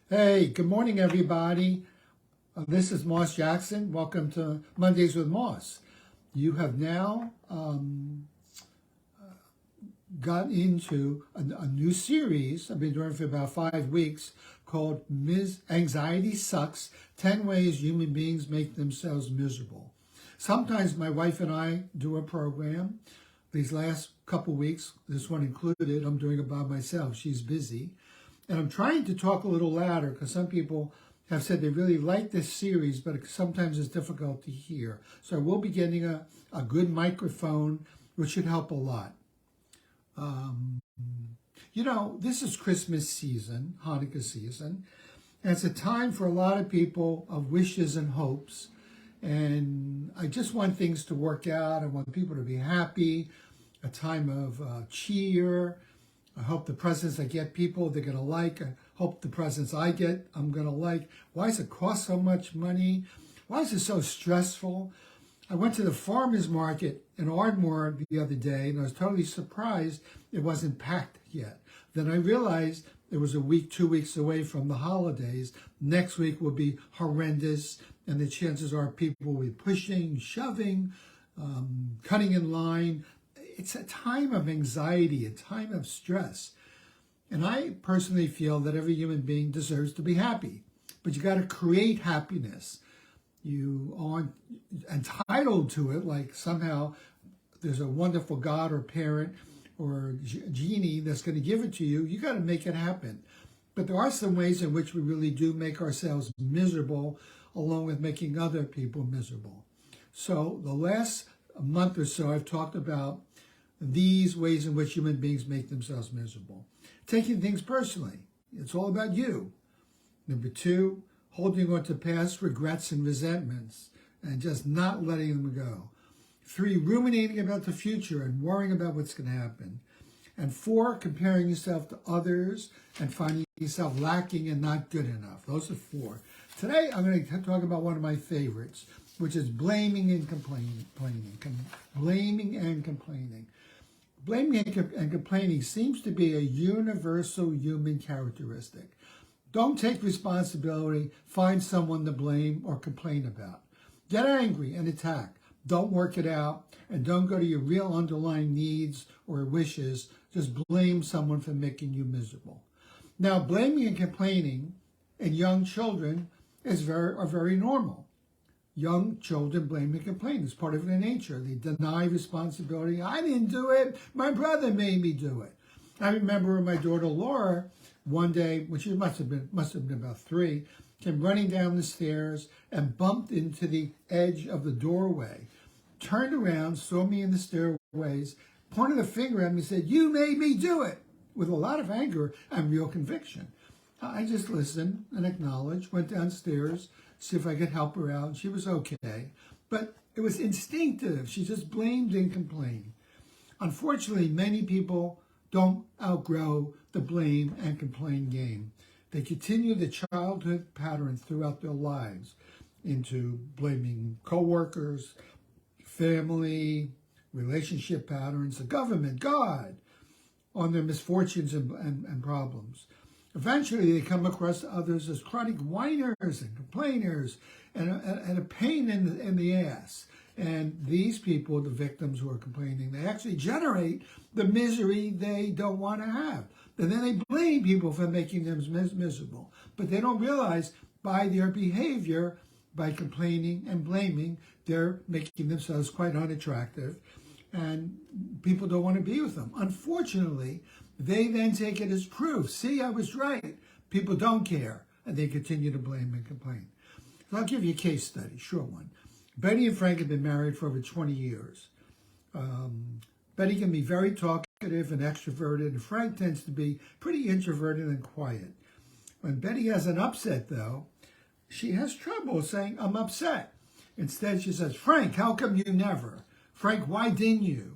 Hey, good morning, everybody. This is Moss Jackson. Welcome to Mondays with Moss. You have now got into a new series I've been doing for about 5 weeks called Anxiety Sucks, 10 Ways Human Beings Make Themselves Miserable. Sometimes my wife and I do a program. These last couple weeks, this one included, I'm doing it by myself. She's busy. And I'm trying to talk a little louder because some people have said they really like this series, but sometimes it's difficult to hear. So I will be getting a good microphone, which should help a lot. This is Christmas season, Hanukkah season, and it's a time for a lot of people of wishes and hopes. And I just want things to work out. I want people to be happy, a time of cheer. I hope the presents I get people they're going to like. I hope the presents I get I'm going to like. Why does it cost so much money? Why is it so stressful? I went to the farmer's market in Ardmore the other day, and I was totally surprised it wasn't packed yet. Then I realized it was a week, 2 weeks away from the holidays. Next week will be horrendous, and the chances are people will be pushing, shoving, cutting in line. It's a time of anxiety, a time of stress. And I personally feel that every human being deserves to be happy. But you got to create happiness. You aren't entitled to it, like somehow there's a wonderful God or parent or genie that's going to give it to you. You got to make it happen. But there are some ways in which we really do make ourselves miserable, along with making other people miserable. So the last month or so, I've talked about these ways in which human beings make themselves miserable. Taking things personally. It's all about you. Number 2, holding on to past regrets and resentments and just not letting them go. 3, ruminating about the future and worrying about what's going to happen. And 4, comparing yourself to others and finding yourself lacking and not good enough. Those are 4. Today, I'm going to talk about one of my favorites, which is blaming and complaining. Blaming and complaining. Blaming and complaining seems to be a universal human characteristic. Don't take responsibility, find someone to blame or complain about. Get angry and attack. Don't work it out, and don't go to your real underlying needs or wishes. Just blame someone for making you miserable. Now, blaming and complaining in young children are very normal. Young children blame and complain. It's part of their nature. They deny responsibility. I didn't do it. My brother made me do it. I remember my daughter Laura, one day, when she must have been about 3, came running down the stairs and bumped into the edge of the doorway. Turned around, saw me in the stairways, pointed a finger at me and said, "You made me do it," with a lot of anger and real conviction. I just listened and acknowledged, went downstairs, see if I could help her out. She was okay. But it was instinctive. She just blamed and complained. Unfortunately, many people don't outgrow the blame and complain game. They continue the childhood pattern throughout their lives into blaming coworkers, family, relationship patterns, the government, God, on their misfortunes and problems. Eventually, they come across others as chronic whiners and complainers and a pain in the ass. And these people, the victims who are complaining, they actually generate the misery they don't want to have. And then they blame people for making them miserable. But they don't realize by their behavior, by complaining and blaming, they're making themselves quite unattractive. And people don't want to be with them. Unfortunately, they then take it as proof. See, I was right. People don't care. And they continue to blame and complain. So I'll give you a case study, short one. Betty and Frank have been married for over 20 years. Betty can be very talkative and extroverted, and Frank tends to be pretty introverted and quiet. When Betty has an upset, though, she has trouble saying, "I'm upset." Instead, she says, "Frank, how come you never? Frank, why didn't you?"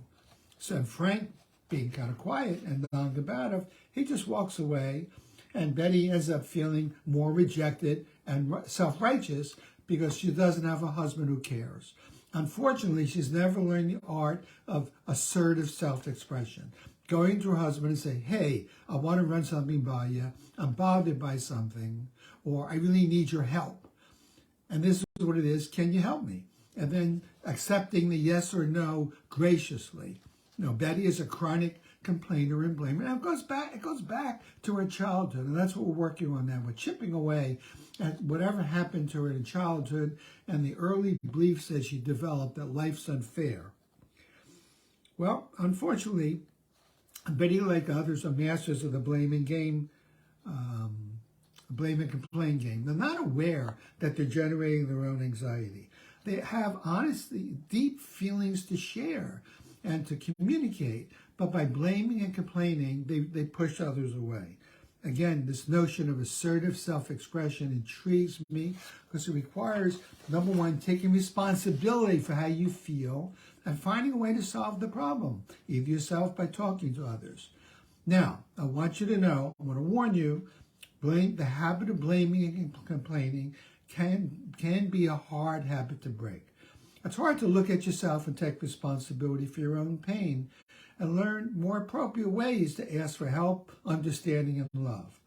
So Frank, being kind of quiet and non-combative, he just walks away, and Betty ends up feeling more rejected and self-righteous because she doesn't have a husband who cares. Unfortunately, she's never learned the art of assertive self-expression. going to her husband and say, hey, I want to run something by you. I'm bothered by something, or I really need your help. And this is what it is. Can you help me? And then accepting the yes or no graciously. You know, Betty is a chronic complainer and blamer. And it goes back to her childhood. And that's what we're working on now. We're chipping away at whatever happened to her in childhood and the early beliefs that she developed that life's unfair. Well, unfortunately, Betty, like others, are masters of the blame and complain game. They're not aware that they're generating their own anxiety. They have honestly deep feelings to share and to communicate, but by blaming and complaining, they push others away. Again, this notion of assertive self-expression intrigues me because it requires, number one, taking responsibility for how you feel and finding a way to solve the problem, either yourself by talking to others. Now, I want you to know, I want to warn you, the habit of blaming and complaining can be a hard habit to break. It's hard to look at yourself and take responsibility for your own pain and learn more appropriate ways to ask for help, understanding, and love.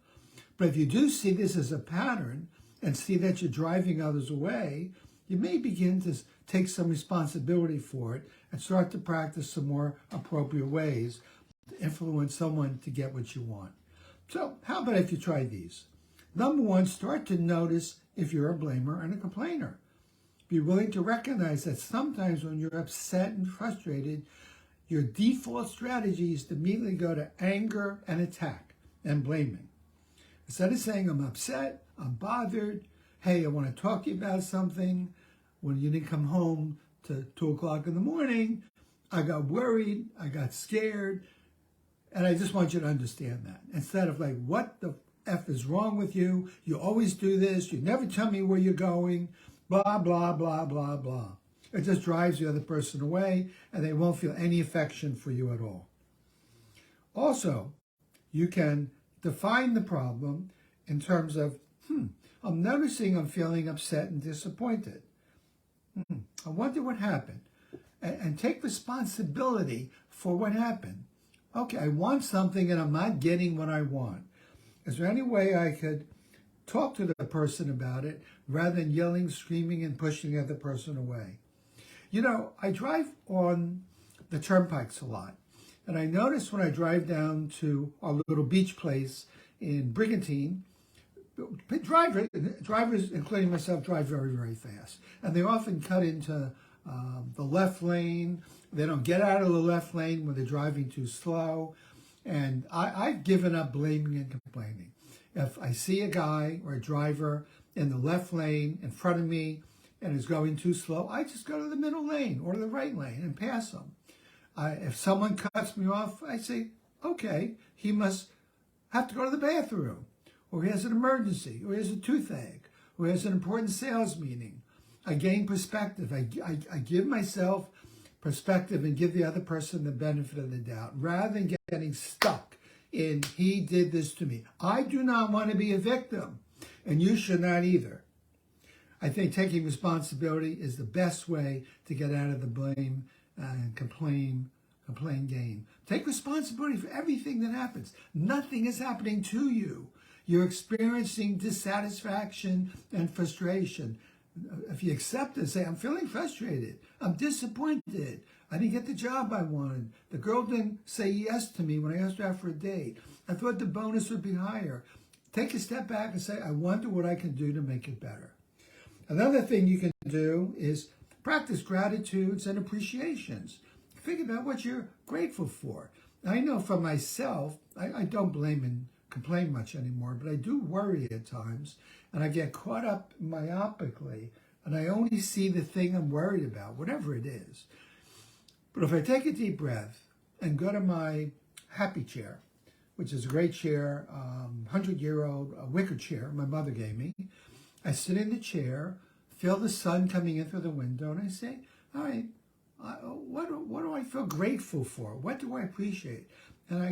But if you do see this as a pattern and see that you're driving others away, you may begin to take some responsibility for it and start to practice some more appropriate ways to influence someone to get what you want. So how about if you try these? Number one, start to notice if you're a blamer and a complainer. Be willing to recognize that sometimes when you're upset and frustrated, your default strategy is to immediately go to anger and attack and blaming. Instead of saying, I'm upset, I'm bothered, hey, I want to talk to you about something. When you didn't come home to 2 o'clock in the morning, I got worried, I got scared, and I just want you to understand that. Instead of like, what the F is wrong with you? You always do this. You never tell me where you're going. Blah, blah, blah, blah, blah. It just drives the other person away, and they won't feel any affection for you at all. Also, you can define the problem in terms of, I'm noticing I'm feeling upset and disappointed. I wonder what happened. And take responsibility for what happened. Okay, I want something and I'm not getting what I want. Is there any way I could talk to the person about it rather than yelling, screaming, and pushing the other person away? You know, I drive on the turnpikes a lot. And I notice when I drive down to our little beach place in Brigantine, drivers, including myself, drive very, very fast. And they often cut into the left lane. They don't get out of the left lane when they're driving too slow. And I've given up blaming and complaining. If I see a guy or a driver in the left lane in front of me and is going too slow, I just go to the middle lane or the right lane and pass them. If someone cuts me off, I say, okay, he must have to go to the bathroom, or he has an emergency, or he has a toothache, or he has an important sales meeting. I gain perspective. I give myself perspective and give the other person the benefit of the doubt, rather than getting stuck in, he did this to me. I do not want to be a victim, and you should not either. I think taking responsibility is the best way to get out of the blame and complain game. Take responsibility for everything that happens. Nothing is happening to you. You're experiencing dissatisfaction and frustration. If you accept it, say, I'm feeling frustrated. I'm disappointed. I didn't get the job I wanted. The girl didn't say yes to me when I asked her out for a date. I thought the bonus would be higher. Take a step back and say, I wonder what I can do to make it better. Another thing you can do is practice gratitudes and appreciations. Think about what you're grateful for. I know for myself, I don't blame and complain much anymore, but I do worry at times, and I get caught up myopically, and I only see the thing I'm worried about, whatever it is. But if I take a deep breath and go to my happy chair, which is a great chair, 100-year-old wicker chair my mother gave me, I sit in the chair, feel the sun coming in through the window, and I say, all right, what do I feel grateful for? What do I appreciate? And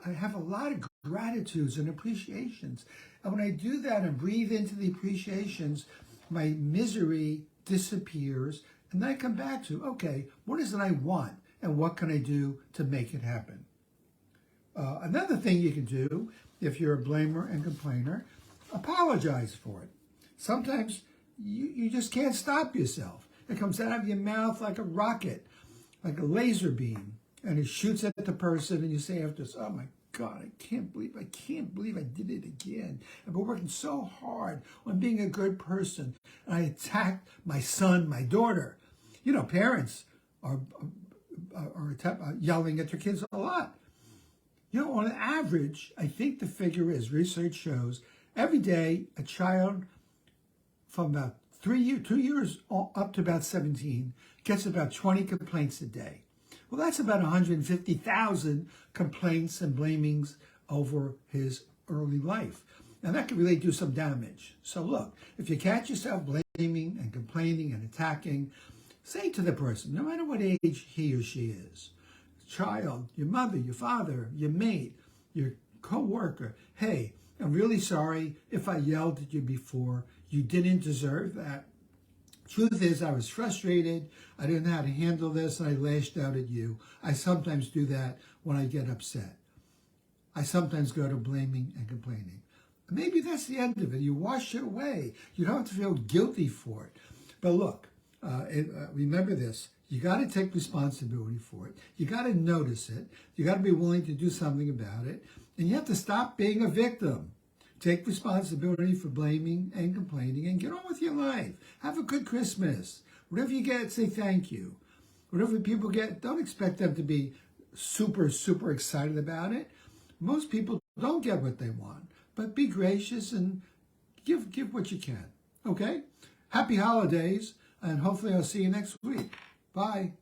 I have a lot of gratitudes and appreciations. And when I do that and breathe into the appreciations, my misery disappears. And then I come back to, okay, what is it I want? And what can I do to make it happen? Another thing you can do, if you're a blamer and complainer, apologize for it. Sometimes you just can't stop yourself. It comes out of your mouth like a rocket, like a laser beam, and it shoots at the person, and you say after this, oh my God, I can't believe I did it again. I've been working so hard on being a good person, and I attacked my son, my daughter. You know, parents are yelling at their kids a lot. You know, on average, I think the figure is, research shows, every day a child from about 2 years up to about 17 gets about 20 complaints a day. Well, that's about 150,000 complaints and blamings over his early life. Now, that can really do some damage. So look, if you catch yourself blaming and complaining and attacking, say to the person, no matter what age he or she is, child, your mother, your father, your mate, your co-worker, hey, I'm really sorry if I yelled at you before. You didn't deserve that. Truth is, I was frustrated. I didn't know how to handle this, and I lashed out at you. I sometimes do that when I get upset. I sometimes go to blaming and complaining. Maybe that's the end of it. You wash it away. You don't have to feel guilty for it. But look, remember this. You got to take responsibility for it. You got to notice it. You got to be willing to do something about it. And you have to stop being a victim. Take responsibility for blaming and complaining and get on with your life. Have a good Christmas. Whatever you get, say thank you. Whatever people get, don't expect them to be super, super excited about it. Most people don't get what they want, but be gracious and give what you can. Okay? Happy holidays, and hopefully I'll see you next week. Bye.